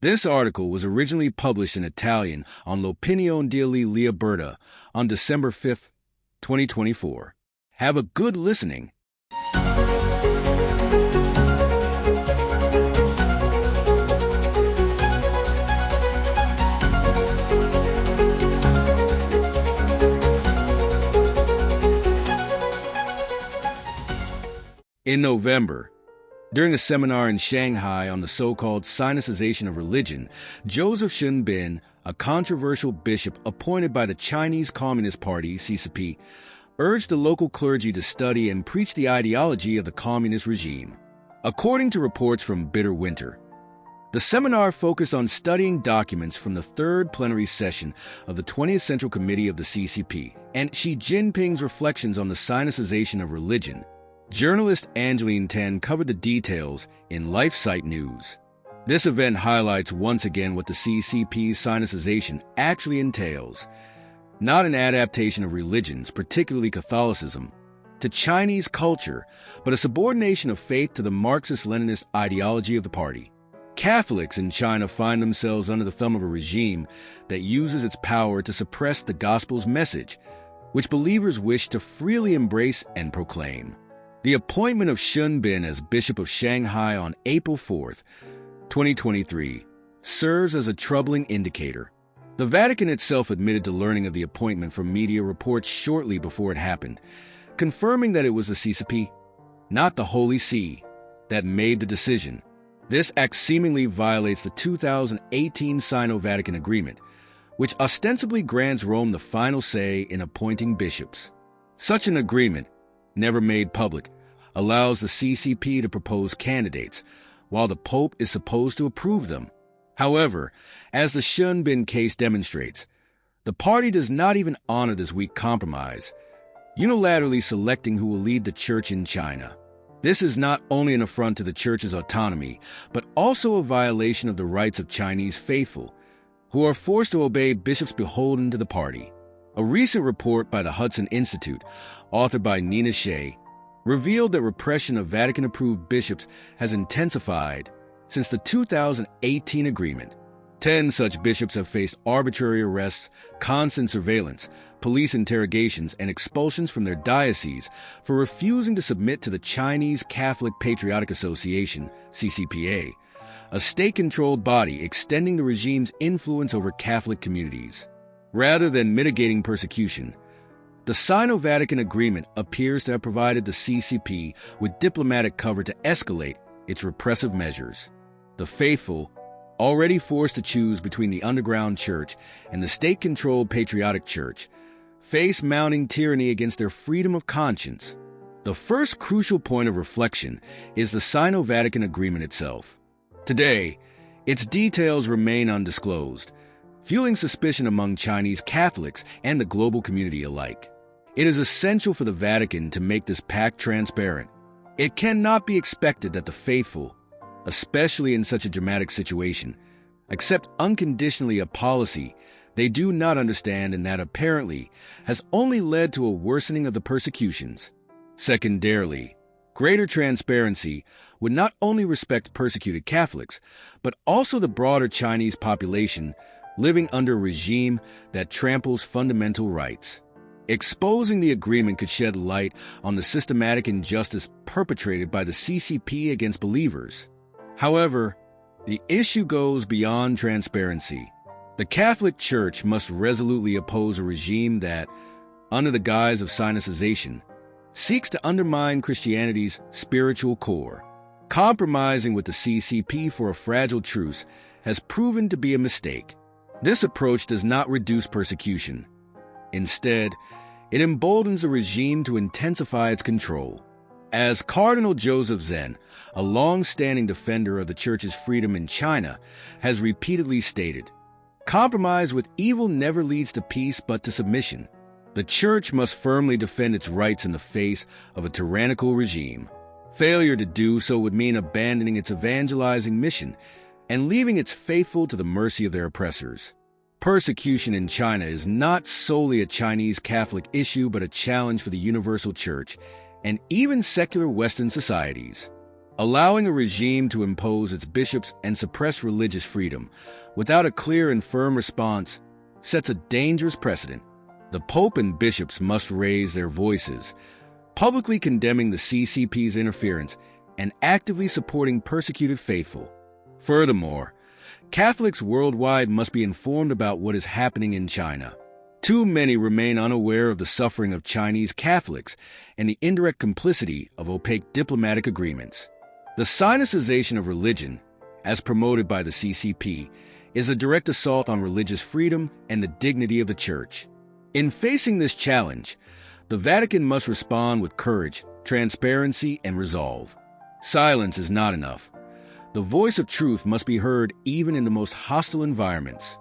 This article was originally published in Italian on L'Opinione delle Libertà on December 5, 2024. Have a good listening. In November, during a seminar in Shanghai on the so-called Sinicization of religion, Joseph Shunbin, a controversial bishop appointed by the Chinese Communist Party, CCP, urged the local clergy to study and preach the ideology of the communist regime. According to reports from Bitter Winter, the seminar focused on studying documents from the third plenary session of the 20th Central Committee of the CCP and Xi Jinping's reflections on the Sinicization of religion. Journalist Angeline Tan covered the details in LifeSite News. This event highlights once again what the CCP's Sinicization actually entails. Not an adaptation of religions, particularly Catholicism, to Chinese culture, but a subordination of faith to the Marxist-Leninist ideology of the party. Catholics in China find themselves under the thumb of a regime that uses its power to suppress the gospel's message, which believers wish to freely embrace and proclaim. The appointment of Shunbin as Bishop of Shanghai on April 4, 2023, serves as a troubling indicator. The Vatican itself admitted to learning of the appointment from media reports shortly before it happened, confirming that it was the CCP, not the Holy See, that made the decision. This act seemingly violates the 2018 Sino-Vatican Agreement, which ostensibly grants Rome the final say in appointing bishops. Such an agreement, never made public, allows the CCP to propose candidates, while the Pope is supposed to approve them. However, as the Shunbin case demonstrates, the party does not even honor this weak compromise, unilaterally selecting who will lead the church in China. This is not only an affront to the church's autonomy, but also a violation of the rights of Chinese faithful, who are forced to obey bishops beholden to the party. A recent report by the Hudson Institute, authored by Nina Shea, revealed that repression of Vatican-approved bishops has intensified since the 2018 agreement. 10 such bishops have faced arbitrary arrests, constant surveillance, police interrogations, and expulsions from their dioceses for refusing to submit to the Chinese Catholic Patriotic Association, CCPA, a state-controlled body extending the regime's influence over Catholic communities. Rather than mitigating persecution, the Sino-Vatican Agreement appears to have provided the CCP with diplomatic cover to escalate its repressive measures. The faithful, already forced to choose between the underground church and the state-controlled patriotic church, face mounting tyranny against their freedom of conscience. The first crucial point of reflection is the Sino-Vatican Agreement itself. Today, its details remain undisclosed, fueling suspicion among Chinese Catholics and the global community alike. It is essential for the Vatican to make this pact transparent. It cannot be expected that the faithful, especially in such a dramatic situation, accept unconditionally a policy they do not understand and that apparently has only led to a worsening of the persecutions. Secondarily, greater transparency would not only respect persecuted Catholics, but also the broader Chinese population living under a regime that tramples fundamental rights. Exposing the agreement could shed light on the systematic injustice perpetrated by the CCP against believers. However, the issue goes beyond transparency. The Catholic Church must resolutely oppose a regime that, under the guise of Sinicization, seeks to undermine Christianity's spiritual core. Compromising with the CCP for a fragile truce has proven to be a mistake. This approach does not reduce persecution. Instead, it emboldens the regime to intensify its control. As Cardinal Joseph Zen, a long-standing defender of the Church's freedom in China, has repeatedly stated, compromise with evil never leads to peace but to submission. The Church must firmly defend its rights in the face of a tyrannical regime. Failure to do so would mean abandoning its evangelizing mission and leaving its faithful to the mercy of their oppressors. Persecution in China is not solely a Chinese Catholic issue but a challenge for the universal church and even secular Western societies. Allowing a regime to impose its bishops and suppress religious freedom without a clear and firm response sets a dangerous precedent. The Pope and bishops must raise their voices, publicly condemning the CCP's interference and actively supporting persecuted faithful. Furthermore, Catholics worldwide must be informed about what is happening in China. Too many remain unaware of the suffering of Chinese Catholics and the indirect complicity of opaque diplomatic agreements. The Sinicization of religion, as promoted by the CCP, is a direct assault on religious freedom and the dignity of the Church. In facing this challenge, the Vatican must respond with courage, transparency, and resolve. Silence is not enough. The voice of truth must be heard even in the most hostile environments.